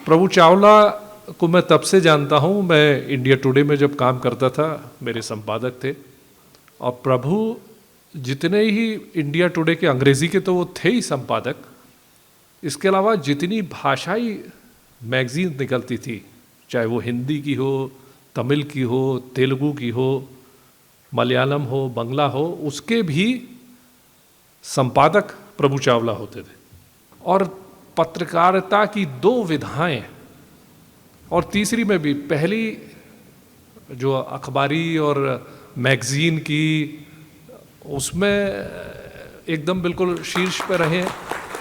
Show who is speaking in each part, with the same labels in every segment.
Speaker 1: प्रभु चावला को मैं तब से जानता हूँ, मैं इंडिया टुडे में जब काम करता था, मेरे संपादक थे। और प्रभु जितने ही इंडिया टुडे के अंग्रेज़ी के तो वो थे ही संपादक, इसके अलावा जितनी भाषाई मैगज़ीन निकलती थी, चाहे वो हिंदी की हो, तमिल की हो, तेलुगु की हो, मलयालम हो, बंगला हो, उसके भी संपादक प्रभु चावला होते थे। और पत्रकारिता की दो विधाएं, और तीसरी में भी, पहली जो अखबारी और मैगज़ीन की, उसमें एकदम बिल्कुल शीर्ष पे रहे।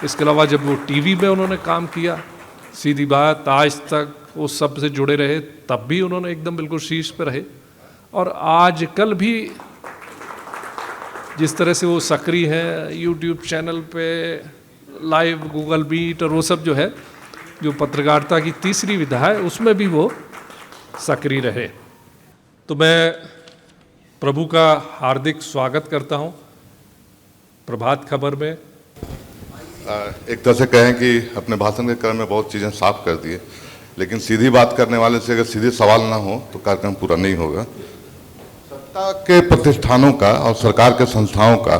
Speaker 1: इसके अलावा जब वो टीवी में उन्होंने काम किया, सीधी बात, आज तक, वो सब से जुड़े रहे, तब भी उन्होंने एकदम बिल्कुल शीर्ष पे रहे। और आजकल भी जिस तरह से वो सक्रिय हैं यूट्यूब चैनल पे, लाइव गूगल मीट और वो सब जो है, जो पत्रकारिता की तीसरी विधा है, उसमें भी वो सक्रिय रहे। तो मैं प्रभु का हार्दिक स्वागत करता हूँ प्रभात खबर में।
Speaker 2: एक तरह से कहें कि अपने भाषण के क्रम में बहुत चीज़ें साफ कर दिए, लेकिन सीधी बात करने वाले से अगर सीधे सवाल ना हो तो कार्यक्रम पूरा नहीं होगा। सत्ता के प्रतिष्ठानों का और सरकार के संस्थाओं का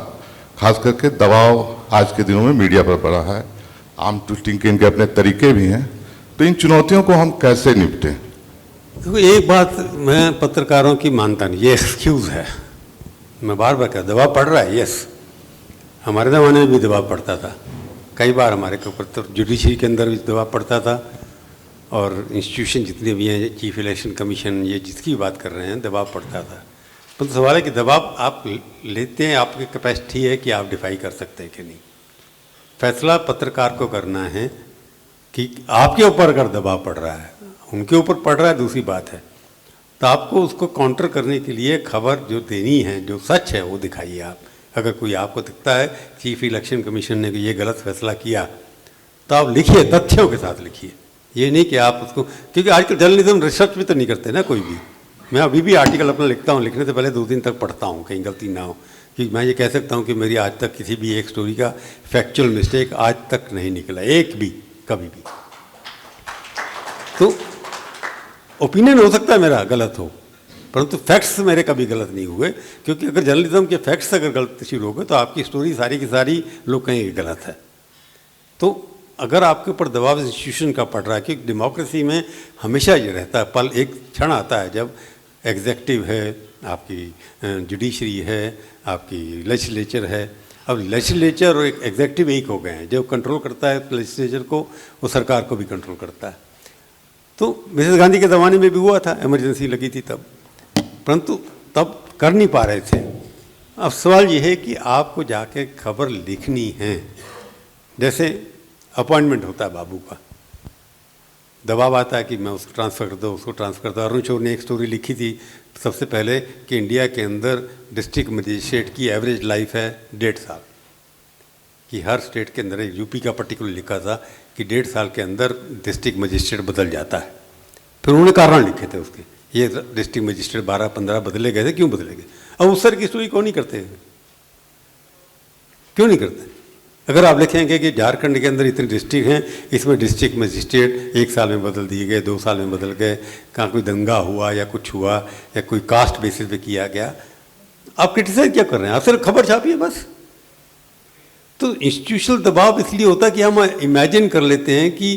Speaker 2: खास करके दबाव आज के दिनों में मीडिया पर पड़ा है। आर्म ट्विस्टिंग के इनके अपने तरीके भी हैं, तो इन चुनौतियों को हम कैसे निपटें?
Speaker 3: तो एक बात मैं पत्रकारों की मानता नहीं, ये एक्सक्यूज़ है। मैं बार बार कहता, दबाव पड़ रहा है, यस, हमारे ज़माने में भी दबाव पड़ता था, कई बार हमारे के ऊपर तो जुडिशरी के अंदर भी दबाव पड़ता था, और इंस्टीट्यूशन जितने भी हैं, चीफ इलेक्शन कमीशन, ये जिसकी बात कर रहे हैं, दबाव पड़ता था। पर तो सवाल है कि दबाव आप लेते हैं, आपकी कैपेसिटी है कि आप डिफाई कर सकते हैं कि नहीं। फैसला पत्रकार को करना है कि आपके ऊपर अगर दबाव पड़ रहा है, उनके ऊपर पड़ रहा है दूसरी बात है, तो आपको उसको काउंटर करने के लिए खबर जो देनी है, जो सच है वो दिखाइए आप। अगर कोई आपको दिखता है चीफ इलेक्शन कमीशन ने ये गलत फैसला किया, तो आप लिखिए, तथ्यों के साथ लिखिए। ये नहीं कि आप उसको, क्योंकि आजकल जर्नलिज्म रिसर्च भी तो नहीं करते ना कोई भी। मैं अभी भी आर्टिकल अपना लिखता हूँ, लिखने से पहले 2 दिन तक पढ़ता हूँ, कहीं गलती ना हो, कि मैं ये कह सकता हूँ कि मेरी आज तक किसी भी एक स्टोरी का फैक्चुअल मिस्टेक आज तक नहीं निकला, एक भी, कभी भी। तो ओपिनियन हो सकता है मेरा गलत हो, परंतु फैक्ट्स मेरे कभी गलत नहीं हुए, क्योंकि अगर जर्नलिज्म के फैक्ट्स अगर गलत शुरू हो गए तो आपकी स्टोरी सारी की सारी लोग कहेंगे गलत है। तो अगर आपके ऊपर दबाव इंस्टीट्यूशन का पड़ रहा है, क्योंकि डेमोक्रेसी में हमेशा ये रहता है, पल एक क्षण आता है जब एग्जेक्टिव है, आपकी जुडिशरी है, आपकी लेजिस्लेचर है। अब लेजिस्लेचर और एग्जेक्टिव एक हो गए हैं, जो कंट्रोल करता है लेजिस्लेचर को, वो सरकार को भी कंट्रोल करता है। तो मिसेस गांधी के ज़माने में भी हुआ था, इमरजेंसी लगी थी तब, परंतु तब कर नहीं पा रहे थे। अब सवाल ये है कि आपको जाके खबर लिखनी है। जैसे अपॉइंटमेंट होता है बाबू का, दबाव आता है कि मैं उसको ट्रांसफ़र कर दो, उसको ट्रांसफ़र कर दो। अरुण शोर ने एक स्टोरी लिखी थी सबसे पहले कि इंडिया के अंदर डिस्ट्रिक्ट मजिस्ट्रेट की एवरेज लाइफ है 1.5 साल, कि हर स्टेट के अंदर, यूपी का पर्टिकुलर लिखा था कि 1.5 साल के अंदर डिस्ट्रिक्ट मजिस्ट्रेट बदल जाता है। फिर उन्होंने कारण लिखे थे उसके, ये डिस्ट्रिक्ट मजिस्ट्रेट 12-15 बदले गए थे, क्यों बदले गए? अब उस सर की स्टोरी क्यों नहीं करते, क्यों नहीं करते? अगर आप लिखेंगे कि झारखंड के अंदर इतने डिस्ट्रिक्ट हैं, इसमें डिस्ट्रिक्ट मजिस्ट्रेट 1 साल में बदल दिए गए, 2 साल में बदल गए, कहाँ कोई दंगा हुआ या कुछ हुआ या कोई कास्ट बेसिस पे किया गया, आप क्रिटिसाइज क्या कर रहे हैं? आप सिर्फ खबर छापिए बस। तो इंस्टीट्यूशनल दबाव इसलिए होता है कि हम इमेजिन कर लेते हैं कि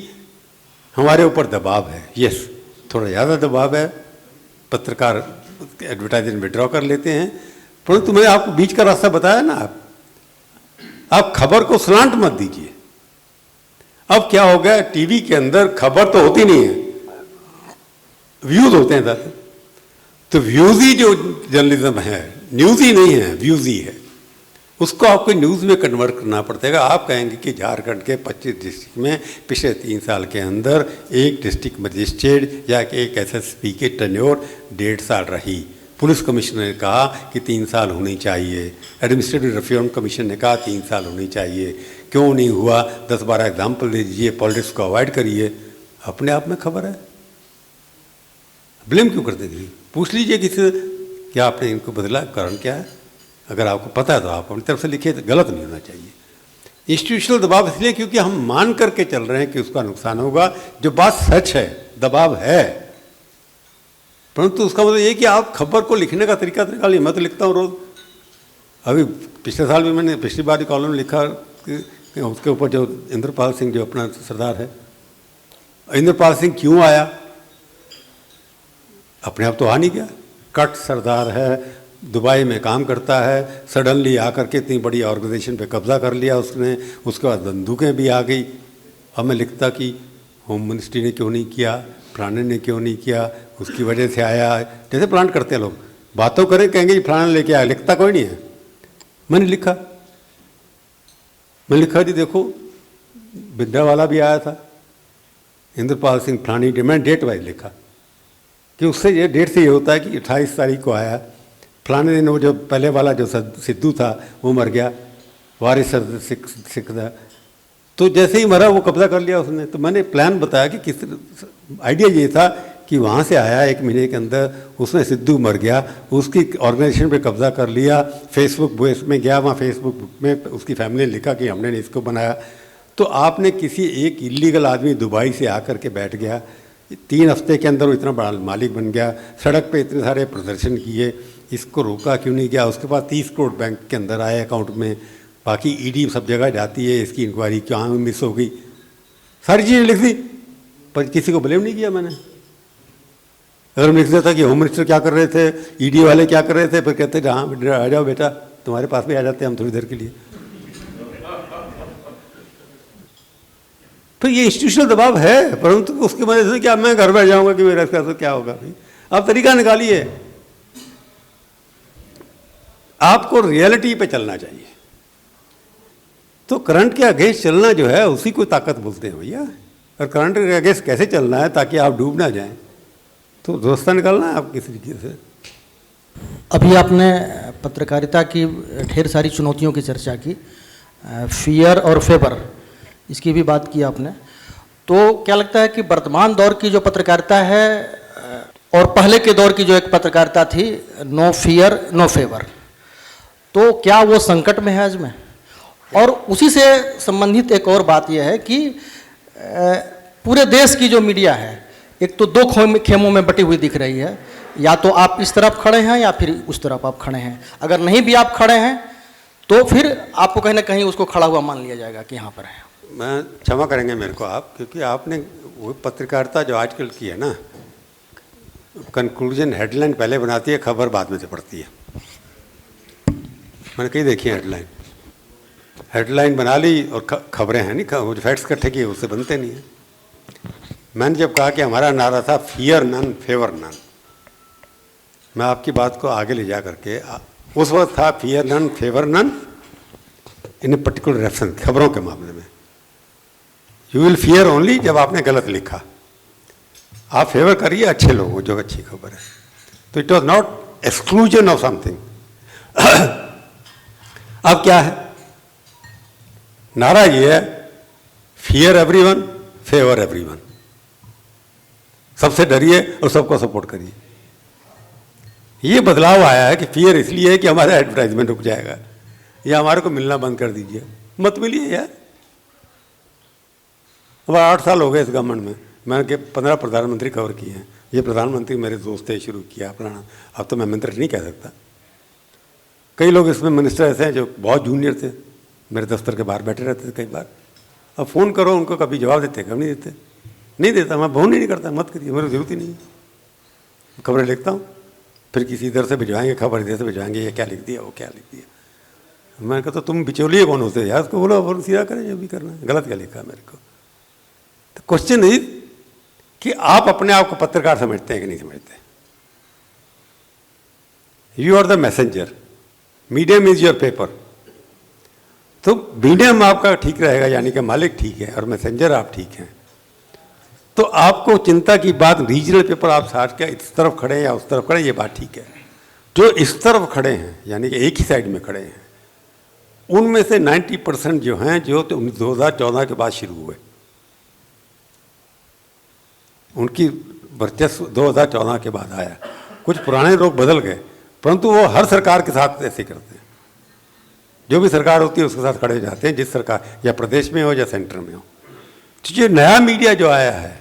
Speaker 3: हमारे ऊपर दबाव है। यस, थोड़ा ज़्यादा दबाव है, पत्रकार एडवर्टाइजमेंट विड्रॉ कर लेते हैं, परंतु मैंने आपको बीच का रास्ता बताया ना, आप खबर को स्लांट मत दीजिए। अब क्या हो गया, टीवी के अंदर खबर तो होती नहीं है, व्यूज होते हैं दादा। तो व्यूज ही जो जर्नलिज्म है, न्यूज़ ही नहीं है, व्यूज ही है। उसको आपको न्यूज़ में कन्वर्ट करना पड़ेगा। आप कहेंगे कि झारखंड के 25 डिस्ट्रिक्ट में पिछले 3 साल के अंदर एक डिस्ट्रिक्ट मजिस्ट्रेट या एक एसएसपी के टेन्योर 1.5 साल रही। पुलिस कमिश्नर ने कहा कि 3 साल होनी चाहिए, एडमिनिस्ट्रेटिव रिफॉर्म कमीशन ने कहा 3 साल होनी चाहिए। क्यों नहीं हुआ? 10-12 एग्जाम्पल दे दीजिए, पॉलिटिक्स को अवॉइड करिए। अपने आप में खबर है, ब्लेम क्यों करते थे? पूछ लीजिए किसी, क्या आपने इनको बदला, कारण क्या है? अगर आपको पता है तो आप अपनी तरफ से लिखिए, तो गलत नहीं होना चाहिए। इंस्टीट्यूशनल दबाव इसलिए क्योंकि हम मान करके चल रहे हैं कि उसका नुकसान होगा, जो बात सच है, दबाव है, परंतु उसका मतलब ये कि आप खबर को लिखने का तरीका निकालिए। मैं तो लिखता हूँ रोज, अभी पिछले साल भी मैंने पिछली बार कॉलम लिखा कि उसके ऊपर जो इंद्रपाल सिंह जो अपना सरदार है, इंद्रपाल सिंह क्यों आया, अपने आप तो आ नहीं गया, कट सरदार है, दुबई में काम करता है, सडनली आकर के इतनी बड़ी ऑर्गेनाइजेशन पे कब्जा कर लिया उसने, उसके बाद बंदूकें भी आ गई। अब मैं लिखता कि होम मिनिस्ट्री ने क्यों नहीं किया, फलाने ने क्यों नहीं किया, उसकी वजह से आया, जैसे प्लान करते हैं लोग, बातों करें कहेंगे फलाने लेके आया, लिखता कोई नहीं है। मैंने लिखा जी देखो विद्यावाला भी आया था, इंद्रपाल सिंह फलानी डे, मैंने डेट वाइज लिखा कि उससे ये डेट से ये होता है कि 28 तारीख को आया, फलाने दिन वो जो पहले वाला जो सिद्धू था वो मर गया, वारिस सिख था, तो जैसे ही मरा वो कब्जा कर लिया उसने। तो मैंने प्लान बताया कि किस आइडिया ये था कि वहाँ से आया 1 महीने के अंदर, उसमें सिद्धू मर गया, उसकी ऑर्गेनाइजेशन पे कब्जा कर लिया, फेसबुक बेस में गया, वहाँ फेसबुक में उसकी फैमिली ने लिखा कि हमने इसको बनाया। तो आपने किसी एक इलीगल आदमी दुबई से आकर के बैठ गया, 3 हफ्ते के अंदर वो इतना बड़ा मालिक बन गया, सड़क पे इतने सारे प्रदर्शन किए, इसको रोका क्यों नहीं गया? उसके बाद 30 करोड़ बैंक के अंदर आए अकाउंट में, बाकी ईडी सब जगह जाती है, इसकी इंक्वायरी कहाँ मिस हो गई, सारी चीज़ें लिख दी, पर किसी को ब्लेम नहीं किया मैंने। अगर मैं लिख देता कि होम मिनिस्टर क्या कर रहे थे, ईडी वाले क्या कर रहे थे, फिर कहते हाँ आ जाओ बेटा, तुम्हारे पास भी आ जाते हैं हम थोड़ी देर के लिए। तो ये इंस्टीट्यूशनल दबाव है, परंतु उसकी वजह से क्या मैं घर बैठ जाऊंगा कि मेरा इसका तो क्या होगा? भाई आप तरीका निकालिए, आपको रियलिटी पे चलना चाहिए। तो करंट के अगेंस्ट चलना जो है उसी को ताकत बोलते हैं भैया। और करंट के अगेंस्ट कैसे चलना है ताकि आप डूब ना जाएं, तो दोस्ता निकालना है आप किसी तरीके से।
Speaker 4: अभी आपने पत्रकारिता की ढेर सारी चुनौतियों की चर्चा की, फियर और फेवर इसकी भी बात की आपने। तो क्या लगता है कि वर्तमान दौर की जो पत्रकारिता है और पहले के दौर की जो एक पत्रकारिता थी, नो फियर नो फेवर, तो क्या वो संकट में है आज में? और उसी से संबंधित एक और बात यह है कि पूरे देश की जो मीडिया है एक तो 2 खेमों में बटी हुई दिख रही है, या तो आप इस तरफ खड़े हैं या फिर उस तरफ आप खड़े हैं। अगर नहीं भी आप खड़े हैं तो फिर आपको कहीं ना कहीं उसको खड़ा हुआ मान लिया जाएगा कि यहाँ पर है।
Speaker 3: मैं क्षमा करेंगे मेरे को आप, क्योंकि आपने वो पत्रकारिता जो आजकल की है ना, कंक्लूजन हेडलाइन पहले बनाती है, खबर बाद में से पड़ती है। मैंने कहीं देखी है हेडलाइन बना ली और खबरें हैं नहीं, वो जो फैक्ट्स इकट्ठे किए उससे बनते नहीं है। मैंने जब कहा कि हमारा नारा था फियर नन फेवर नन, मैं आपकी बात को आगे ले जा करके उस वक्त था fear none favour none in a particular reference, खबरों के मामले में। यू विल फियर ओनली जब आपने गलत लिखा, आप फेवर करिए अच्छे लोगों जो अच्छी खबर है। तो it was not exclusion of something. अब क्या है नारा? ये है फियर एवरीवन फेवर एवरीवन, सबसे डरिए और सबको सपोर्ट करिए। ये बदलाव आया है कि फियर इसलिए है कि हमारा एडवर्टाइजमेंट रुक जाएगा या हमारे को मिलना बंद कर दीजिए, मत मिलिए यार। अब 8 साल हो गए इस गवर्नमेंट में, मैंने 15 प्रधानमंत्री कवर किए हैं। ये प्रधानमंत्री मेरे दोस्त थे, शुरू किया अपना, अब तो मैं मंत्री नहीं कह सकता। कई लोग इसमें मिनिस्टर ऐसे हैं जो बहुत जूनियर थे, मेरे दफ्तर के बाहर बैठे रहते थे कई बार। अब फ़ोन करो उनको, कभी जवाब देते कभी नहीं देते, नहीं देता, मैं फोन ही नहीं करता, मत करिए, मेरी जरूरत ही नहीं है। खबरें लिखता हूँ, फिर किसी इधर से भिजवाएंगे, खबर इधर से भिजवाएंगे, ये क्या लिख दिया वो क्या लिख दिया। मैंने कहा तो तुम बिचौलिए कौन होते यार, उसको बोलो सीधा करें जो भी करना है, गलत क्या लिखा मेरे को। तो क्वेश्चन इज कि आप अपने आप को पत्रकार समझते हैं कि नहीं समझते। You are the messenger, medium is your paper. तो मीडियम आपका ठीक रहेगा, यानी कि मालिक ठीक है और मैसेंजर आप ठीक हैं, तो आपको चिंता की बात, रीजनल पेपर आप साथ के इस तरफ खड़े हैं या उस तरफ खड़े, ये बात ठीक है। जो इस तरफ खड़े हैं यानी कि एक ही साइड में खड़े हैं, उनमें से 90% जो हैं जो 2014 के बाद शुरू हुए, उनकी वर्चस्व 2014 के बाद आया। कुछ पुराने लोग बदल गए, परंतु वो हर सरकार के साथ ऐसे करते हैं। जो भी सरकार होती है उसके साथ खड़े हो जाते हैं, जिस सरकार या प्रदेश में हो या सेंटर में हो। तो ये नया मीडिया जो आया है,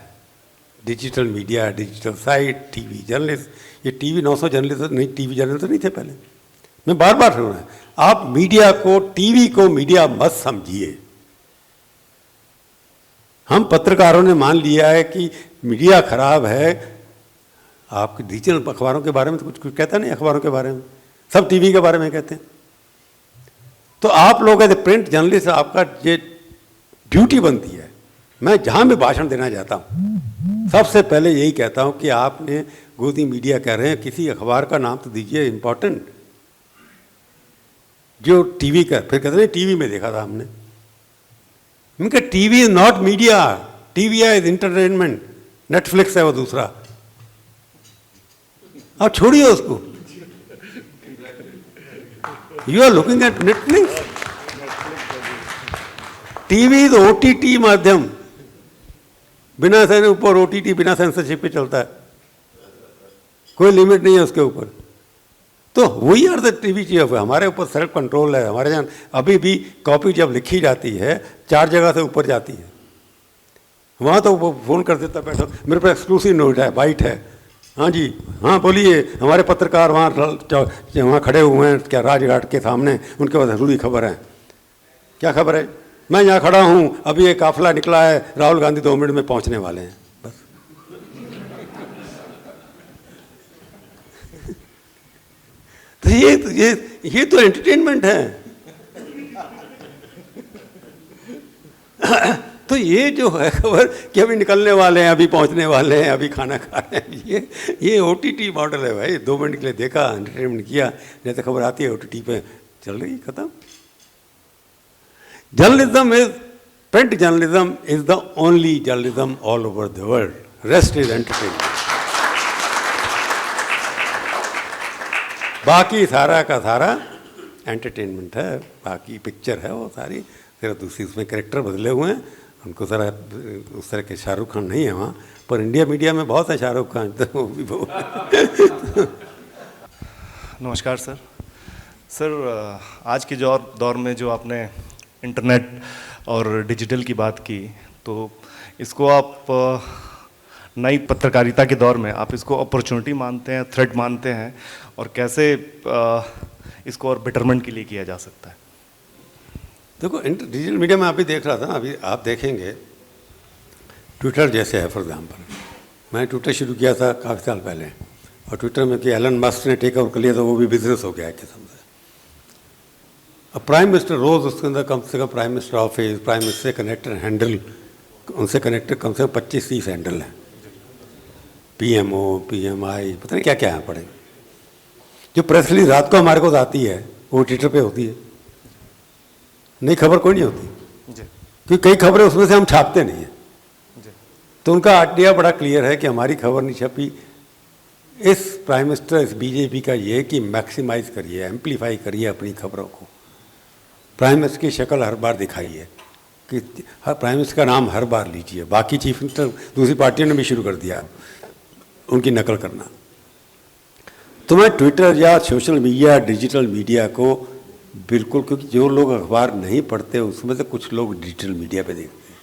Speaker 3: digital media, digital site, TV journalist, ये टीवी 900 जर्नलिस्ट नहीं, टीवी जर्नलिस्ट नहीं थे पहले। मैं बार बार सुन रहा हूँ, आप मीडिया को, टीवी को मीडिया मत समझिए। हम पत्रकारों ने मान लिया है कि मीडिया खराब है। आपके डिजिटल अखबारों के बारे में तो कुछ कहता नहीं, अखबारों के बारे में सब टीवी के बारे में कहते हैं। तो आप लोग एज ए प्रिंट जर्नलिस्ट, आपका ये ड्यूटी बनती है। मैं जहां भी भाषण देना चाहता हूं, सबसे पहले यही कहता हूं कि आपने गोदी मीडिया कह रहे हैं, किसी अखबार का नाम तो दीजिए इंपॉर्टेंट, जो टीवी का। फिर कहते हैं टीवी में देखा था हमने। मैं कहा TV is not media, TV is entertainment, Netflix है वो दूसरा। आप छोड़िए उसको। You are looking at Netflix. TV is OTT माध्यम, बिना ऊपर ओटीटी बिना सेंसरशिप पे चलता है, कोई लिमिट नहीं है उसके ऊपर। तो वही आर द टीवी चीफ। हमारे ऊपर सेल्फ कंट्रोल है। हमारे यहाँ अभी भी कॉपी जब लिखी जाती है 4 जगह से ऊपर जाती है। वहाँ तो वो फ़ोन कर देता, बैठो मेरे पास एक्सक्लूसिव नोट है, बाइट है। हाँ जी, हाँ बोलिए। हमारे पत्रकार वहाँ खड़े हुए हैं क्या राजघाट के सामने, उनके पास जरूरी खबर है। क्या खबर है? मैं यहाँ खड़ा हूँ, अभी एक काफिला निकला है, राहुल गांधी 2 मिनट में पहुँचने वाले हैं, बस। तो ये तो एंटरटेनमेंट है। तो ये जो है खबर कि अभी निकलने वाले हैं, अभी पहुंचने वाले हैं, अभी खाना खा रहे हैं, ये ओटीटी मॉडल है भाई। 2 मिनट के लिए देखा, एंटरटेनमेंट किया, नहीं तो खबर आती है ओटीटी पे चल रही, खत्म। Journalism is, print journalism is the only journalism all over the world, rest is entertainment. बाकी सारा का सारा एंटरटेनमेंट है, बाकी पिक्चर है वो सारी। फिर दूसरी उसमें कैरेक्टर बदले हुए हैं, उनको ज़रा उस तरह के शाहरुख खान नहीं है वहाँ, पर इंडिया मीडिया में बहुत है शाहरुख खान, तो वो भी बहुत।
Speaker 5: नमस्कार सर। सर, आज के दौर में जो आपने इंटरनेट और डिजिटल की बात की, तो इसको आप नई पत्रकारिता के दौर में आप इसको अपॉर्चुनिटी मानते हैं, थ्रेट मानते हैं, और कैसे इसको और बेटरमेंट के लिए किया जा सकता है?
Speaker 3: देखो, डिजिटल मीडिया में आप भी देख रहा था, अभी आप देखेंगे ट्विटर जैसे है। फॉर एग्जाम्पल, मैंने ट्विटर शुरू किया था काफ़ी साल पहले, और ट्विटर में कि एलन मस्क ने टेक ओवर कर लिया, तो वो भी बिजनेस हो गया एक किस्म से। अब प्राइम मिनिस्टर रोज़ उसके अंदर कम से कम prime minister office, prime minister से कनेक्टेड हैंडल, उनसे कनेक्टेड कम से कम 25-30 हैंडल हैं। PMO, PMI, पता नहीं क्या क्या है पड़े। जो प्रेस रिलीज रात को हमारे को आती है वो ट्विटर पे होती है, नई खबर कोई नहीं होती, क्योंकि कई खबरें उसमें से हम छापते नहीं हैं। तो उनका आइडिया बड़ा क्लियर है कि हमारी खबर नहीं छपी। इस प्राइम मिनिस्टर, इस बीजेपी का ये कि मैक्सिमाइज करिए, एम्पलीफाई करिए अपनी खबरों को। प्राइम मिनिस्टर की शक्ल हर बार दिखाइए, कि प्राइम मिनिस्टर का नाम हर बार लीजिए। बाकी चीफ मिनिस्टर दूसरी पार्टियों ने भी शुरू कर दिया उनकी नकल करना। तो मैं ट्विटर या सोशल मीडिया, डिजिटल मीडिया को बिल्कुल, क्योंकि जो लोग अखबार नहीं पढ़ते उसमें से कुछ लोग डिजिटल मीडिया पे देखते हैं।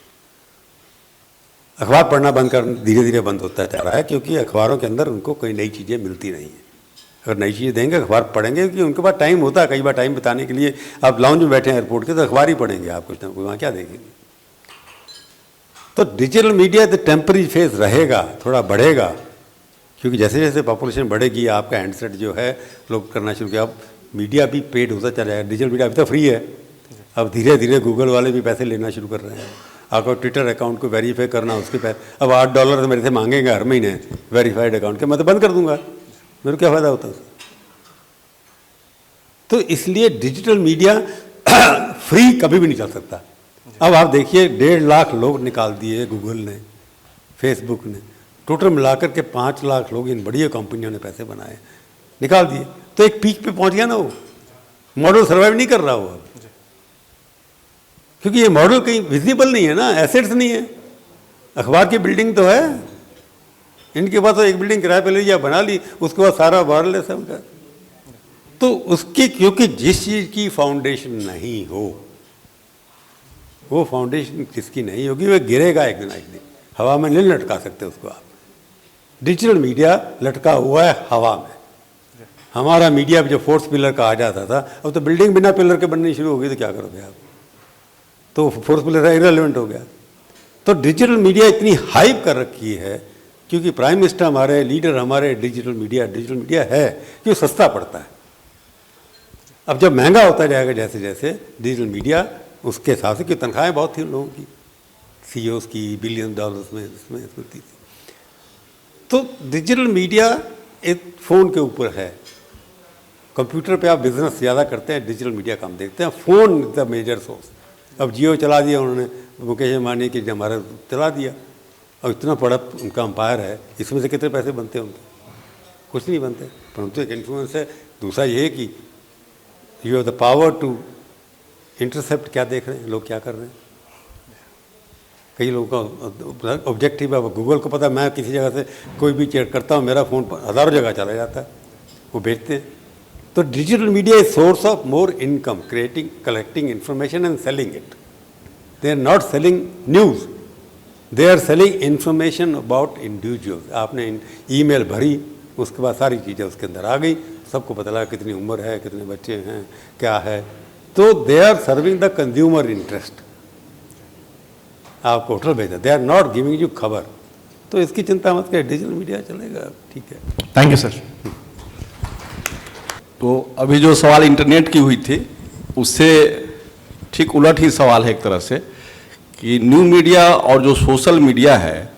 Speaker 3: अखबार पढ़ना बंद कर धीरे धीरे बंद होता जा रहा है, क्योंकि अखबारों के अंदर उनको कोई नई चीज़ें मिलती नहीं हैं। अगर नई चीज़ें देंगे अखबार पढ़ेंगे, क्योंकि उनके पास टाइम होता है कई बार टाइम बिताने के लिए। आप लाउंज में बैठे हैं एयरपोर्ट के, तो अखबार ही पढ़ेंगे आप, कुछ ना कुछ, वहाँ क्या देखेंगे। तो डिजिटल मीडिया तो टेम्पररी फेज रहेगा, थोड़ा बढ़ेगा, क्योंकि जैसे जैसे पॉपुलेशन बढ़ेगी आपका हैंडसेट जो है लोग करना शुरू किया। अब मीडिया भी पेड होता चला जाएगा। डिजिटल मीडिया अभी तो फ्री है, अब धीरे धीरे गूगल वाले भी पैसे लेना शुरू कर रहे हैं। आपको ट्विटर अकाउंट को वेरीफाई करना, उसके पैसे अब $8 तो मेरे से मांगेंगे हर महीने वेरीफाइड अकाउंट के, मैं तो बंद कर दूंगा, मेरे को क्या फ़ायदा होता है। तो इसलिए डिजिटल मीडिया फ्री कभी भी नहीं चल सकता। अब आप देखिए 1.5 लाख लोग निकाल दिए गूगल ने, फेसबुक ने, टोटल मिलाकर के 5 लाख लोग इन बड़ी कंपनियों ने पैसे बनाए, निकाल दिए। तो एक पीक पे पहुंच गया ना, वो मॉडल सर्वाइव नहीं कर रहा वो अब, क्योंकि ये मॉडल कहीं विजिबल नहीं है ना, एसेट्स नहीं है। अखबार की बिल्डिंग तो है, इनके पास तो एक बिल्डिंग किराए पे ले लिया, बना ली, उसके बाद सारा वायरलेस है उनका। तो उसकी, क्योंकि जिस चीज़ की फाउंडेशन नहीं हो, वो फाउंडेशन किसकी नहीं होगी, वो गिरेगा एक दिन हवा में नहीं लटका सकते उसको आप। डिजिटल मीडिया लटका हुआ है हवा में। हमारा मीडिया जो फोर्थ पिलर कहा जाता था, अब तो बिल्डिंग बिना पिलर के बननी शुरू हो गई, तो क्या करोगे आप? तो फोर्थ पिलर इररिलेवेंट हो गया। तो डिजिटल मीडिया इतनी हाइप कर रखी है, क्योंकि प्राइम मिनिस्टर हमारे, लीडर हमारे डिजिटल मीडिया है कि वो सस्ता पड़ता है। अब जब महंगा होता जाएगा जैसे जैसे डिजिटल मीडिया, उसके हिसाब से, कि तनख्वाहें बहुत थी उन लोगों की, CEOs की $बिलियन में इसमें मिलती थी। तो डिजिटल मीडिया एक फ़ोन के ऊपर है। कंप्यूटर पे आप बिजनेस ज़्यादा करते हैं, डिजिटल मीडिया कम देखते हैं। Phone is the major source. अब जियो चला दिया उन्होंने, मुकेश अंबानी की हमारा चला दिया, और इतना बड़ा उनका अंपायर है, इसमें से कितने पैसे बनते हैं उनके? कुछ नहीं बनते, परंतु एक इन्फ्लुएंस है। दूसरा ये है कि you have the power to intercept क्या देख रहे हैं लोग, क्या कर रहे हैं। कई लोगों का ऑब्जेक्टिव है, गूगल को पता है मैं किसी जगह से कोई भी चेक करता हूँ, मेरा फ़ोन हज़ारों जगह चला जाता है, वो बेचते हैं। तो digital media is source of more income, creating, collecting information and selling it. They are not selling news, they are selling information about individuals. आपने ईमेल भरी, उसके बाद सारी चीज़ें उसके अंदर आ गई, सबको पता लगा कितनी उम्र है, कितने बच्चे हैं, क्या है। तो they are serving the consumer interest. आपको होटल भेजा, they are not giving you खबर। तो इसकी चिंता मत करें, डिजिटल मीडिया चलेगा, ठीक है।
Speaker 6: Thank you sir. तो अभी जो सवाल इंटरनेट की हुई थी, उससे ठीक उलट ही सवाल है एक तरह से, कि न्यू मीडिया और जो सोशल मीडिया है,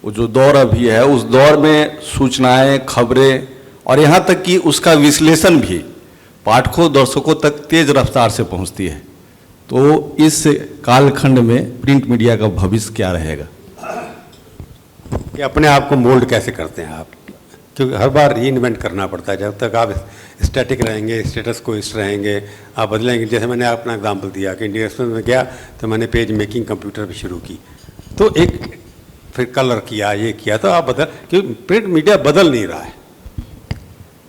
Speaker 6: वो जो दौर अभी है, उस दौर में सूचनाएं, खबरें और यहाँ तक कि उसका विश्लेषण भी पाठकों, दर्शकों तक तेज रफ्तार से पहुँचती है। तो इस कालखंड में प्रिंट मीडिया का भविष्य क्या रहेगा?
Speaker 3: कि अपने आप को मोल्ड कैसे करते हैं आप, क्योंकि हर बार रीइन्वेंट करना पड़ता है। जब तक आप स्टैटिक रहेंगे, स्टेटस कोइस्ट रहेंगे, आप बदलेंगे। जैसे मैंने अपना एग्जांपल दिया कि इंडिया एक्सप्रेस में गया तो मैंने पेज मेकिंग कंप्यूटर पे शुरू की, तो एक फिर कलर किया, ये किया, तो आप बदल, क्योंकि प्रिंट मीडिया बदल नहीं रहा है।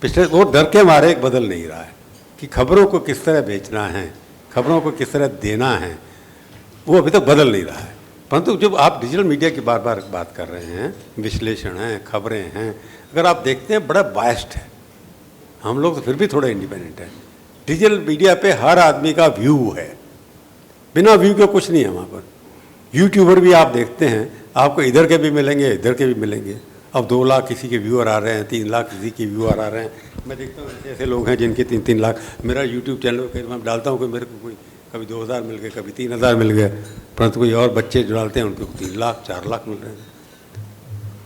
Speaker 3: पिछले वो डर के मारे बदल नहीं रहा है कि खबरों को किस तरह बेचना है, खबरों को किस तरह देना है, वो अभी तक बदल नहीं रहा है। परंतु जब आप डिजिटल मीडिया की बार बार बात कर रहे हैं, विश्लेषण हैं, खबरें हैं, अगर आप देखते हैं बड़ा बायस्ड है। हम लोग तो फिर भी थोड़े इंडिपेंडेंट हैं। डिजिटल मीडिया पे हर आदमी का व्यू है, बिना व्यू के कुछ नहीं है वहाँ पर। यूट्यूबर भी आप देखते हैं, आपको इधर के भी मिलेंगे, इधर के भी मिलेंगे। अब 2 लाख किसी के व्यूअर आ रहे हैं, 3 लाख किसी के व्यूअर आ रहे हैं। मैं देखता हूँ ऐसे लोग हैं जिनके 3-3 लाख। मेरा यूट्यूब चैनल पर मैं डालता हूँ, कोई मेरे को कोई कभी 2000 मिल गए, कभी 3000 मिल गए, परंतु कोई और बच्चे जो डालते हैं उनको 3 लाख 4 लाख मिल रहे हैं।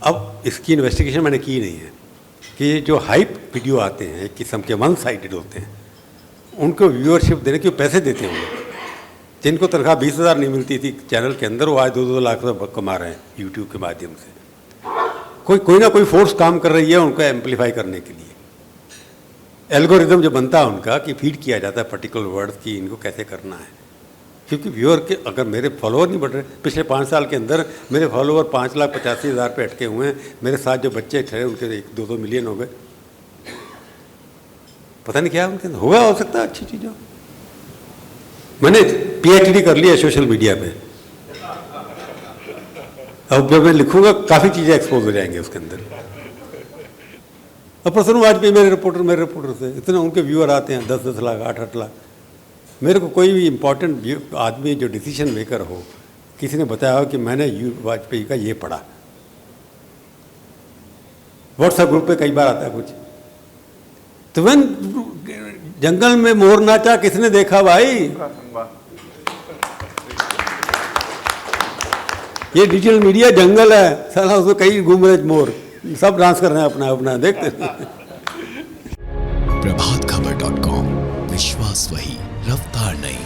Speaker 3: अब इसकी इन्वेस्टिगेशन मैंने की नहीं है कि जो हाइप वीडियो आते हैं, एक किस्म के वन साइडेड होते हैं, उनको व्यूअरशिप देने के पैसे देते हैं उनको। जिनको तनख्वाह 20,000 नहीं मिलती थी चैनल के अंदर, वो आज 2-2 लाख रुपये कमा रहे हैं यूट्यूब के माध्यम से। कोई ना कोई फोर्स काम कर रही है उनको एम्पलीफाई करने के लिए। एल्गोरिदम जो बनता है उनका, कि फीड किया जाता है पर्टिकुलर वर्ड्स की, इनको कैसे करना है। क्योंकि व्यूअर के अगर मेरे फॉलोअर नहीं बढ़ रहे, पिछले 5 साल के अंदर मेरे फॉलोअर 5,85,000 पे अटके हुए हैं। मेरे साथ जो बच्चे ठहरे उनके 1-2 मिलियन हो गए। पता नहीं क्या उनके अंदर होगा, हो सकता है अच्छी चीज़ हो। मैंने PhD कर लिया सोशल मीडिया पे। अब जब मैं लिखूंगा काफ़ी चीज़ें एक्सपोज हो जाएंगे उसके अंदर। अब प्रसन्न वाजपेयी मेरे रिपोर्टर से इतने उनके व्यूअर आते हैं 10-10 लाख, 8-8 लाख। मेरे को कोई भी इम्पोर्टेंट आदमी जो डिसीजन मेकर हो, किसी ने बताया हो कि मैंने वाजपेयी का ये पढ़ा, व्हाट्सएप ग्रुप पे कई बार आता है कुछ, तो मैं जंगल में मोर नाचा किसने देखा भाई? ये डिजिटल मीडिया जंगल है साला, उसमें कई घूम रहे मोर, सब डांस कर रहे हैं अपना अपना, देखते।
Speaker 7: प्रभातखबर.com, विश्वास वही, रफ्तार नहीं।